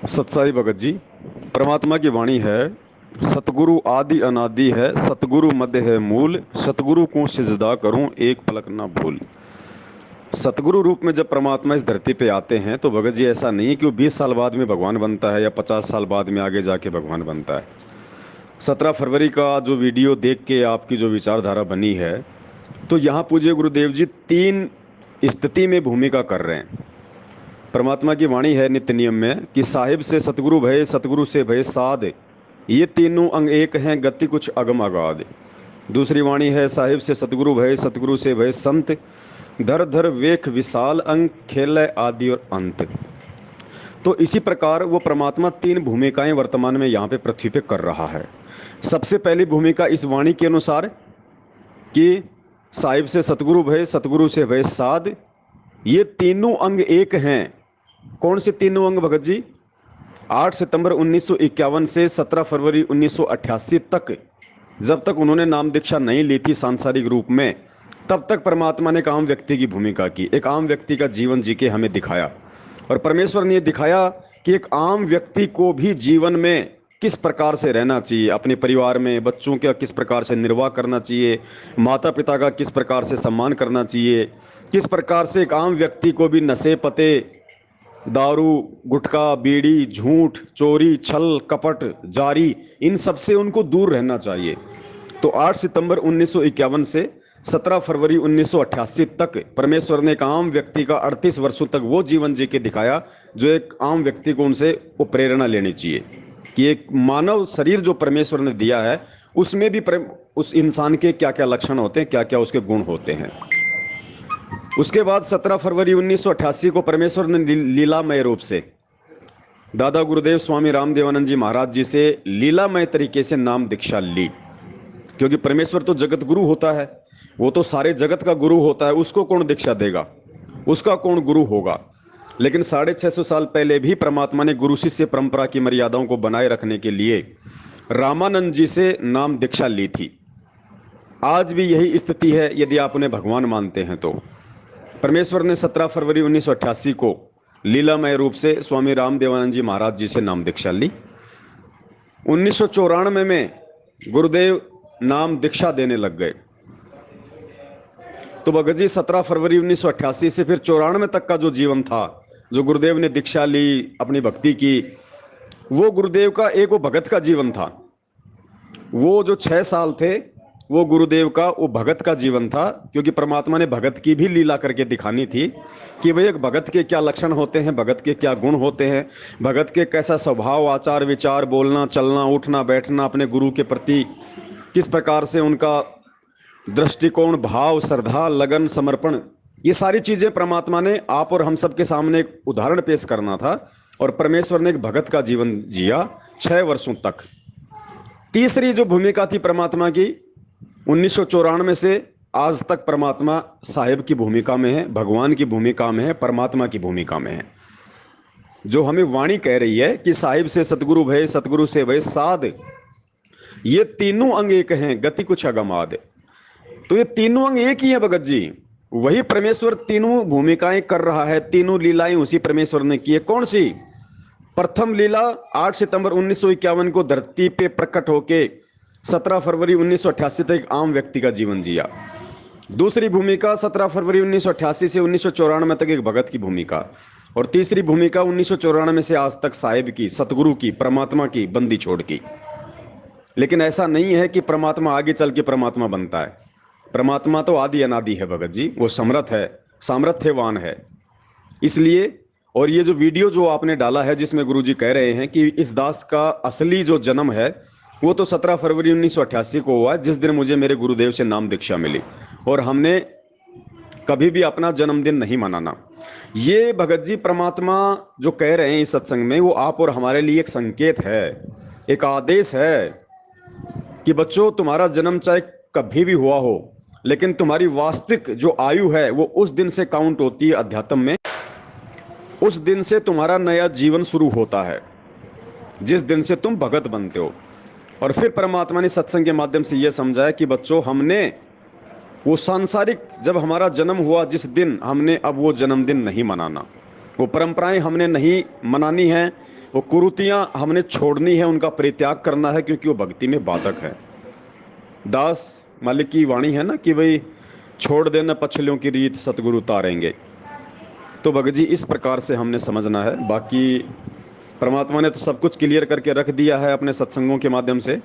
सत्साई भगत जी। परमात्मा की वाणी है, सतगुरु आदि अनादि है, सतगुरु मध्य है मूल, सतगुरु को सिजदा करूं एक पलक ना भूल। सतगुरु रूप में जब परमात्मा इस धरती पे आते हैं तो भगत जी ऐसा नहीं है कि वो 20 साल बाद में भगवान बनता है या 50 साल बाद में आगे जाके भगवान बनता है। 17 फरवरी का जो वीडियो देख के आपकी जो विचारधारा बनी है, तो यहाँ पूज्य गुरुदेव जी 3 स्थिति में भूमिका कर रहे हैं। परमात्मा की वाणी है नित्य नियम में कि साहिब से सतगुरु भय, सतगुरु से भय साध, ये तीनों अंग एक हैं, गति कुछ अगम अगाध। दूसरी वाणी है साहिब से सतगुरु भय, सतगुरु से भय संत, धर धर वेख विशाल अंग, खेल आदि और अंत। तो इसी प्रकार वो परमात्मा 3 भूमिकाएं वर्तमान में यहाँ पे पृथ्वी पे कर रहा है। सबसे पहली भूमिका इस वाणी के अनुसार कि साहिब से सतगुरु भय, सतगुरु से भय साध, ये तीनों अंग एक हैं। कौन से तीनों अंग भगत जी? 8 सितंबर 1951 से 17 फरवरी 1988 तक, जब तक उन्होंने नाम दीक्षा नहीं ली थी सांसारिक रूप में, तब तक परमात्मा ने एक आम व्यक्ति की भूमिका की, एक आम व्यक्ति का जीवन जी के हमें दिखाया। और परमेश्वर ने दिखाया कि एक आम व्यक्ति को भी जीवन में किस प्रकार से रहना चाहिए, अपने परिवार में बच्चों का किस प्रकार से निर्वाह करना चाहिए, माता पिता का किस प्रकार से सम्मान करना चाहिए, किस प्रकार से एक आम व्यक्ति को भी नशे पते, दारू, गुटखा, बीड़ी, झूठ, चोरी, छल, कपट, जारी, इन सब से उनको दूर रहना चाहिए। तो 8 सितंबर 1951 से 17 फरवरी 1988 तक परमेश्वर ने एक आम व्यक्ति का 38 वर्षों तक वो जीवन जी के दिखाया जो एक आम व्यक्ति को उनसे वो प्रेरणा लेनी चाहिए कि एक मानव शरीर जो परमेश्वर ने दिया है उसमें भी उस इंसान के क्या क्या लक्षण होते हैं, क्या क्या उसके गुण होते हैं। उसके बाद 17 फरवरी 1988 को परमेश्वर ने लीलामय रूप से दादा गुरुदेव स्वामी रामदेवानंद जी महाराज जी से लीलामय तरीके से नाम दीक्षा ली। क्योंकि परमेश्वर तो जगत गुरु होता है, वो तो सारे जगत का गुरु होता है, उसको कौन दीक्षा देगा, उसका कौन गुरु होगा। लेकिन 650 साल पहले भी परमात्मा ने गुरु शिष्य परंपरा की मर्यादाओं को बनाए रखने के लिए रामानंद जी से नाम दीक्षा ली थी। आज भी यही स्थिति है यदि आप उन्हें भगवान मानते हैं तो। परमेश्वर ने 17 फरवरी 1988 को लीलामय रूप से स्वामी रामदेवानंद जी महाराज जी से नाम दीक्षा ली। 1994 में गुरुदेव नाम दीक्षा देने लग गए। तो भगत जी 17 फरवरी 1988 से फिर 94 तक का जो जीवन था, जो गुरुदेव ने दीक्षा ली, अपनी भक्ति की, वो गुरुदेव का एक वो भगत का जीवन था। वो जो 6 साल थे वो गुरुदेव का वो भगत का जीवन था। क्योंकि परमात्मा ने भगत की भी लीला करके दिखानी थी कि भाई एक भगत के क्या लक्षण होते हैं, भगत के क्या गुण होते हैं, भगत के कैसा स्वभाव, आचार, विचार, बोलना, चलना, उठना, बैठना, अपने गुरु के प्रति किस प्रकार से उनका दृष्टिकोण, भाव, श्रद्धा, लगन, समर्पण, ये सारी चीज़ें परमात्मा ने आप और हम सब के सामने एक उदाहरण पेश करना था। और परमेश्वर ने एक भगत का जीवन जिया 6 वर्षों तक। तीसरी जो भूमिका थी परमात्मा की, 1994 से आज तक परमात्मा साहिब की भूमिका में है, भगवान की भूमिका में है, परमात्मा की भूमिका में है। जो हमें वाणी कह रही है कि साहिब से सतगुरु भय, सतगुरु से भय साध, ये तीनों अंग एक हैं, गति कुछ अगमाद। तो ये तीनों अंग एक ही है भगत जी। वही परमेश्वर तीनों भूमिकाएं कर रहा है, तीनों लीलाएं उसी परमेश्वर ने की है। कौन सी? प्रथम लीला 8 सितंबर 1951 को धरती पे प्रकट होके 17 फरवरी 1988 तक एक आम व्यक्ति का जीवन जिया। दूसरी भूमिका 17 फरवरी 1988 से 1994 तक एक भगत की भूमिका। और तीसरी भूमिका 1994 से आज तक साहिब की, सतगुरु की, परमात्मा की, बंदी छोड़ की। लेकिन ऐसा नहीं है कि परमात्मा आगे चल के परमात्मा बनता है। परमात्मा तो आदि अनादि है भगत जी, वो समर्थ है, सामर्थ्यवान है। इसलिए और ये जो वीडियो जो आपने डाला है जिसमें गुरुजी कह रहे हैं कि इस दास का असली जो जन्म है वो तो 17 फरवरी 1988 को हुआ, जिस दिन मुझे मेरे गुरुदेव से नाम दीक्षा मिली। और हमने कभी भी अपना जन्मदिन नहीं मनाना। ये भगत जी परमात्मा जो कह रहे हैं इस सत्संग में, वो आप और हमारे लिए एक संकेत है, एक आदेश है कि बच्चों तुम्हारा जन्म चाहे कभी भी हुआ हो, लेकिन तुम्हारी वास्तविक जो आयु है वो उस दिन से काउंट होती है अध्यात्म में। उस दिन से तुम्हारा नया जीवन शुरू होता है, जिस दिन से तुम भगत बनते हो। और फिर परमात्मा ने सत्संग के माध्यम से यह समझाया कि बच्चों हमने वो सांसारिक जब हमारा जन्म हुआ जिस दिन, हमने अब वो जन्मदिन नहीं मनाना। वो परंपराएं हमने नहीं मनानी है, वो कुरीतियां हमने छोड़नी है, उनका परित्याग करना है, क्योंकि वो भक्ति में बाधक है। दास मालिक की वाणी है ना कि भाई छोड़ देना पछलियों की रीत, सतगुरु उतारेंगे। तो भगत जी इस प्रकार से हमने समझना है। बाकी परमात्मा ने तो सब कुछ क्लियर करके रख दिया है अपने सत्संगों के माध्यम से।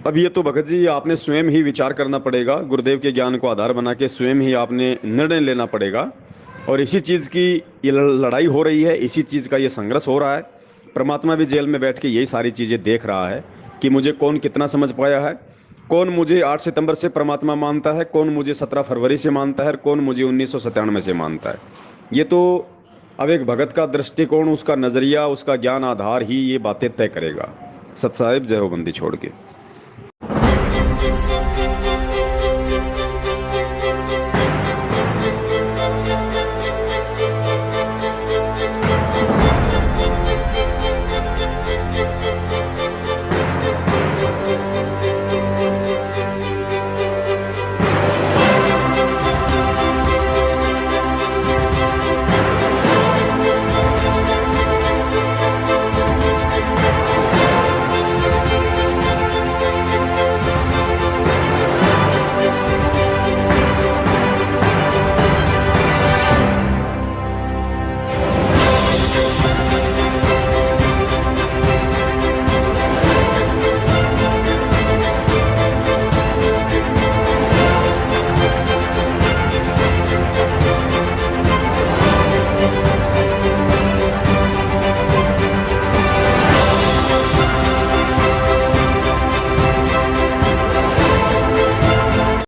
अब ये तो भगत जी आपने स्वयं ही विचार करना पड़ेगा, गुरुदेव के ज्ञान को आधार बना के स्वयं ही आपने निर्णय लेना पड़ेगा। और इसी चीज़ की ये लड़ाई हो रही है, इसी चीज़ का ये संघर्ष हो रहा है। परमात्मा भी जेल में बैठ के यही सारी चीज़ें देख रहा है कि मुझे कौन कितना समझ पाया है, कौन मुझे 8 सितंबर से परमात्मा मानता है, कौन मुझे 17 फरवरी से मानता है, कौन मुझे 1997 से मानता है। ये तो अब एक भगत का दृष्टिकोण, उसका नज़रिया, उसका ज्ञान आधार ही ये बातें तय करेगा। सत साहिब, जय हो बंदी छोड़ के।